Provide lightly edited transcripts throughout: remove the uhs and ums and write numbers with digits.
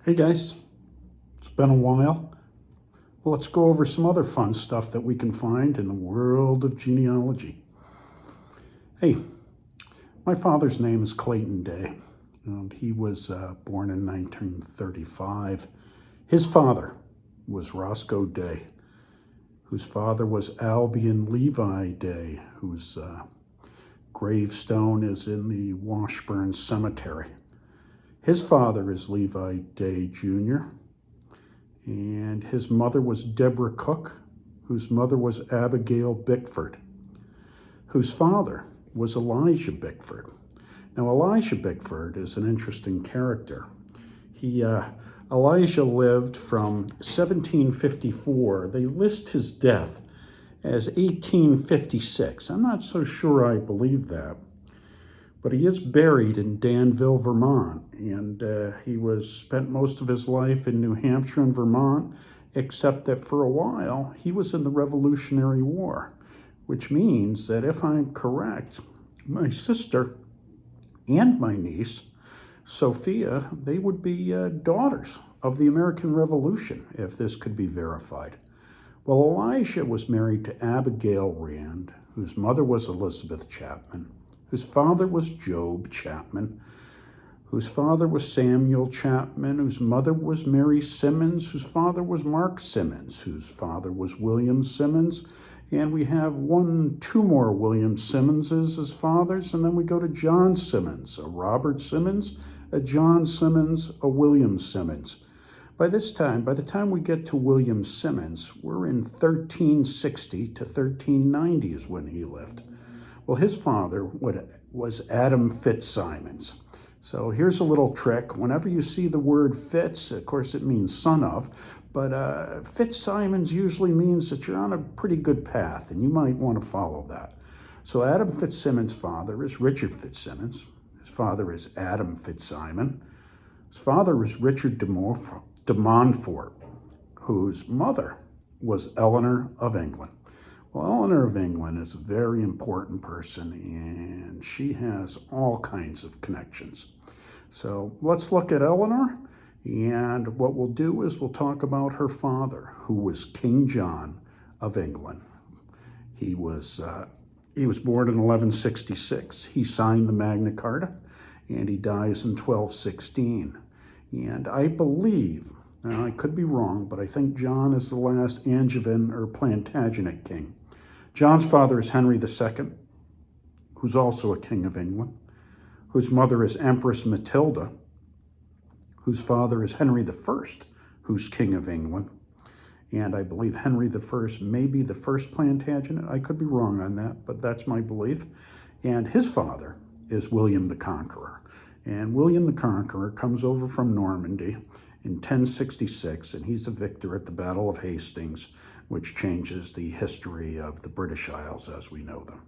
Hey guys, it's been a while. Well, let's go over some other fun stuff that we can find in the world of genealogy. Hey, my father's name is Clayton Day, and he was born in 1935. His father was Roscoe Day, whose father was Albion Levi Day, whose gravestone is in the Washburn Cemetery. His father is Levi Day Jr., and his mother was Deborah Cook, whose mother was Abigail Bickford, whose father was Elijah Bickford. Now, Elijah Bickford is an interesting character. Elijah lived from 1754. They list his death as 1856. I'm not so sure I believe that, but he is buried in Danville, Vermont, and he spent most of his life in New Hampshire and Vermont, except that for a while he was in the Revolutionary War, which means that if I'm correct, my sister and my niece, Sophia, they would be daughters of the American Revolution, if this could be verified. Well, Elijah was married to Abigail Rand, whose mother was Elizabeth Chapman, whose father was Job Chapman, whose father was Samuel Chapman, whose mother was Mary Simmons, whose father was Mark Simmons, whose father was William Simmons, and we have two more William Simmonses as fathers, and then we go to John Simmons, a Robert Simmons, a John Simmons, a William Simmons. By the time we get to William Simmons, we're in 1360 to 1390 is when he lived. Well, his father was Adam Fitzsimons. So here's a little trick. Whenever you see the word Fitz, of course it means son of, but Fitzsimons usually means that you're on a pretty good path and you might want to follow that. So Adam Fitzsimmons' father is Richard Fitzsimmons. His father is Adam Fitzsimon. His father is Richard de Montfort, whose mother was Eleanor of England. Well, Eleanor of England is a very important person, and she has all kinds of connections. So let's look at Eleanor, and what we'll do is we'll talk about her father, who was King John of England. He was born in 1166. He signed the Magna Carta, and he dies in 1216. And I believe, now I could be wrong, but I think John is the last Angevin or Plantagenet king. John's father is Henry II, who's also a king of England, whose mother is Empress Matilda, whose father is Henry I, who's king of England. And I believe Henry I may be the first Plantagenet. I could be wrong on that, but that's my belief. And his father is William the Conqueror. And William the Conqueror comes over from Normandy in 1066, and he's a victor at the Battle of Hastings, which changes the history of the British Isles as we know them.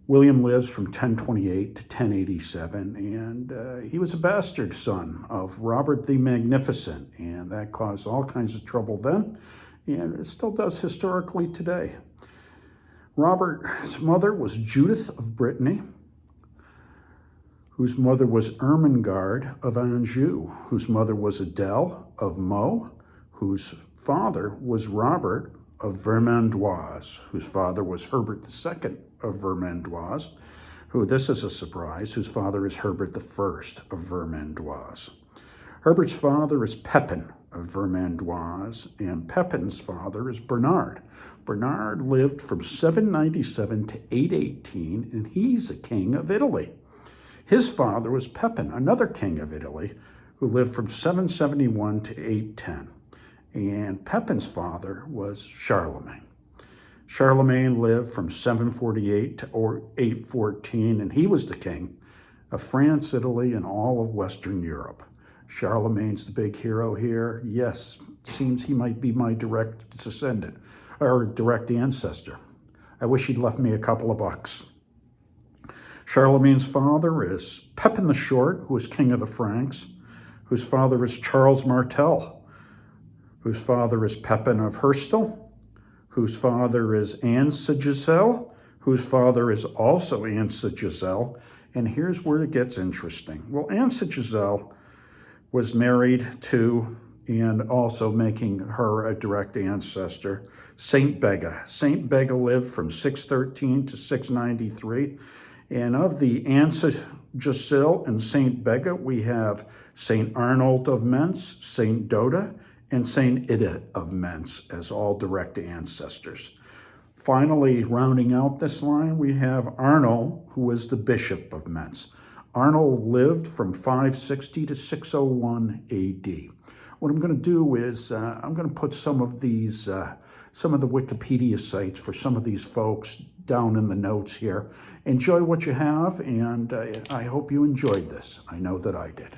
William lives from 1028 to 1087, and he was a bastard son of Robert the Magnificent, and that caused all kinds of trouble then, and it still does historically today. Robert's mother was Judith of Brittany, whose mother was Ermengarde of Anjou, whose mother was Adele of Meaux, whose father was Robert of Vermandoise, whose father was Herbert II of Vermandoise, who, this is a surprise, whose father is Herbert I of Vermandoise. Herbert's father is Pepin of Vermandoise, and Pepin's father is Bernard. Bernard lived from 797 to 818, and he's a king of Italy. His father was Pepin, another king of Italy, who lived from 771 to 810. And Pepin's father was Charlemagne. Charlemagne lived from 748 to 814, and he was the king of France, Italy, and all of Western Europe. Charlemagne's the big hero here. Yes, seems he might be my direct descendant, or direct ancestor. I wish he'd left me a couple of bucks. Charlemagne's father is Pepin the Short, who was king of the Franks, whose father is Charles Martel, whose father is Pepin of Herstal, whose father is Anne-Giselle, whose father is also Anne-Giselle. And here's where it gets interesting. Well, Anne-Giselle was married to, and also making her a direct ancestor, Saint Bega. Saint Bega lived from 613 to 693. And of the Ancestral and Saint Bega, we have Saint Arnold of Mentz, Saint Doda, and Saint Ida of Mentz as all direct ancestors. Finally, rounding out this line, we have Arnold, who was the Bishop of Mentz. Arnold lived from 560 to 601 AD. What I'm going to do is I'm going to put some of the Wikipedia sites for some of these folks down in the notes here. Enjoy what you have, and I hope you enjoyed this. I know that I did.